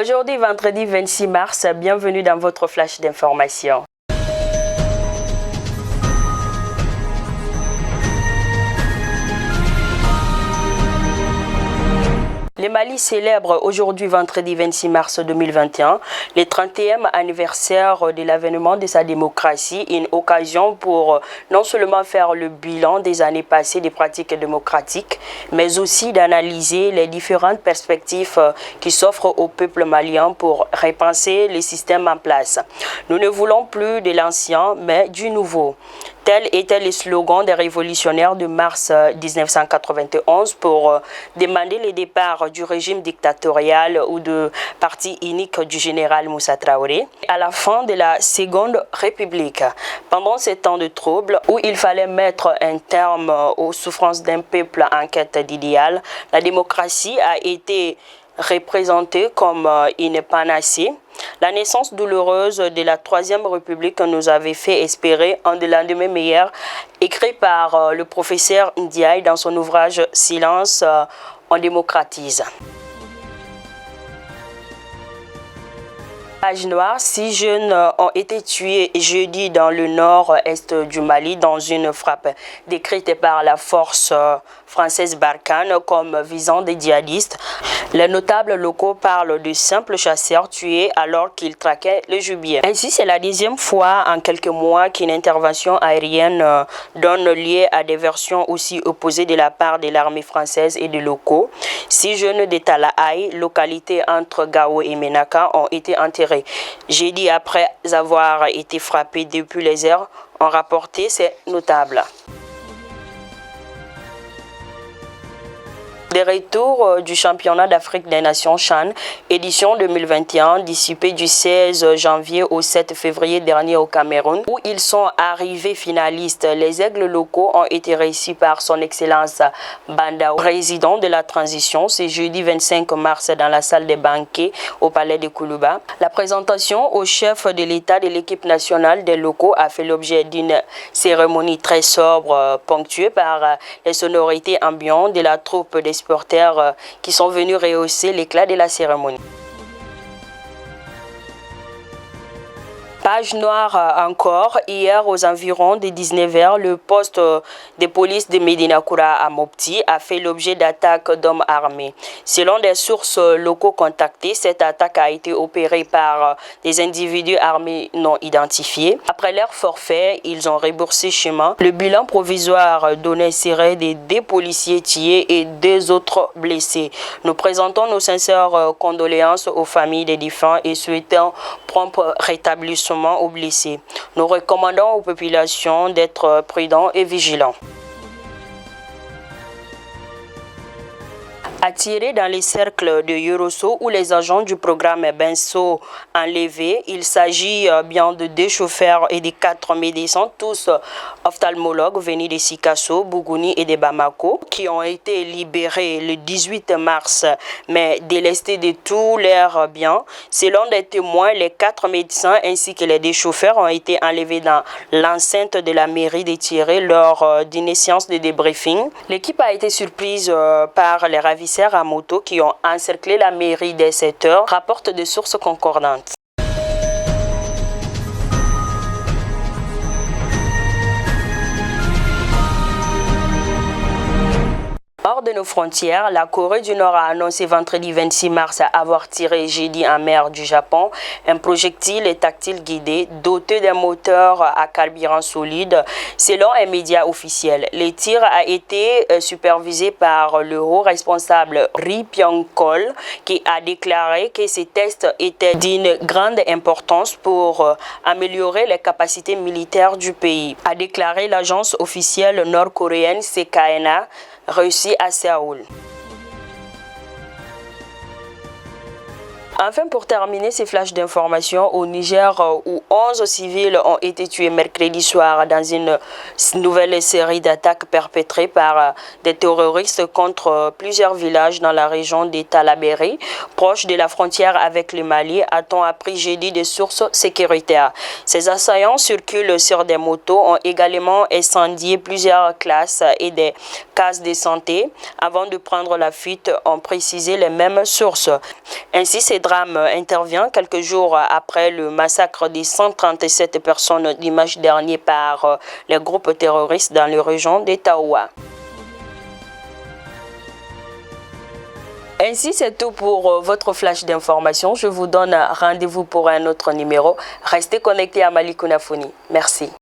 Aujourd'hui, vendredi 26 mars, bienvenue dans votre flash d'information. Le Mali célèbre aujourd'hui, vendredi 26 mars 2021, le 30e anniversaire de l'avènement de sa démocratie, une occasion pour non seulement faire le bilan des années passées des pratiques démocratiques, mais aussi d'analyser les différentes perspectives qui s'offrent au peuple malien pour repenser les systèmes en place. Nous ne voulons plus de l'ancien, mais du nouveau. Tel était le slogan des révolutionnaires de mars 1991 pour demander le départ du régime dictatorial ou de parti unique du général Moussa Traoré à la fin de la Seconde République. Pendant ces temps de troubles où il fallait mettre un terme aux souffrances d'un peuple en quête d'idéal, la démocratie a été représentée comme une panacée. La naissance douloureuse de la Troisième République nous avait fait espérer un lendemain meilleur, écrit par le professeur Ndiaye dans son ouvrage « Silence, on démocratise ». Page noire, 6 jeunes ont été tués jeudi dans le nord-est du Mali dans une frappe décrite par la force française Barkhane comme visant des djihadistes. Les notables locaux parlent de simples chasseurs tués alors qu'ils traquaient le gibier. Ainsi, c'est la deuxième fois en quelques mois qu'une intervention aérienne donne lieu à des versions aussi opposées de la part de l'armée française et des locaux. 6 jeunes de Talahaï, localité entre Gao et Menaka, ont été enterrés jeudi après avoir été frappés depuis les airs, ont rapporté ces notables. Des retours du championnat d'Afrique des Nations CHAN, édition 2021, dissipé du 16 janvier au 7 février dernier au Cameroun, où ils sont arrivés finalistes. Les aigles locaux ont été réussis par son Excellence Bandao, président de la transition, ce jeudi 25 mars dans la salle des banquets au palais de Koulouba. La présentation au chef de l'État de l'équipe nationale des locaux a fait l'objet d'une cérémonie très sobre, ponctuée par les sonorités ambiantes de la troupe des supporters qui sont venus rehausser l'éclat de la cérémonie. Page noire encore, hier aux environs de 19h, le poste de police de Médina-Koura à Mopti a fait l'objet d'attaques d'hommes armés. Selon des sources locaux contactées, cette attaque a été opérée par des individus armés non identifiés. Après leur forfait, ils ont rebroussé chemin. Le bilan provisoire donné serait de 2 policiers tués et 2 autres blessés. Nous présentons nos sincères condoléances aux familles des défunts et souhaitons prompt rétablissement aux blessés. Nous recommandons aux populations d'être prudents et vigilants. Attirés dans les cercles de Yorosso où les agents du programme Benso enlevés, il s'agit bien de 2 chauffeurs et de 4 médecins, tous ophtalmologues venus de Sikasso, Bougouni et de Bamako, qui ont été libérés le 18 mars, mais délestés de tous leurs biens. Selon des témoins, les 4 médecins ainsi que les 2 chauffeurs ont été enlevés dans l'enceinte de la mairie de Thierry lors d'une séance de débriefing. L'équipe a été surprise par les ravisseurs à moto qui ont encerclé la mairie dès 7 heures, rapportent des sources concordantes. Hors de nos frontières, la Corée du Nord a annoncé vendredi 26 mars avoir tiré jeudi en mer du Japon un projectile tactile guidé doté d'un moteur à carburant solide, selon un média officiel. Le tir a été supervisé par le haut responsable Ri Pyong-chol qui a déclaré que ces tests étaient d'une grande importance pour améliorer les capacités militaires du pays, a déclaré l'agence officielle nord-coréenne CKNA, réussi à Séoul. Enfin, pour terminer ces flashs d'informations, au Niger, où 11 civils ont été tués mercredi soir dans une nouvelle série d'attaques perpétrées par des terroristes contre plusieurs villages dans la région de Talabéry, proche de la frontière avec le Mali, a-t-on appris jeudi des sources sécuritaires. Ces assaillants circulent sur des motos, ont également incendié plusieurs classes et des cases de santé avant de prendre la fuite, ont précisé les mêmes sources. Ainsi, ces drame intervient quelques jours après le massacre de 137 personnes dimanche dernier par les groupes terroristes dans la région de Taoua. Ainsi, c'est tout pour votre flash d'information. Je vous donne rendez-vous pour un autre numéro. Restez connectés à Malick Ounafouni. Merci.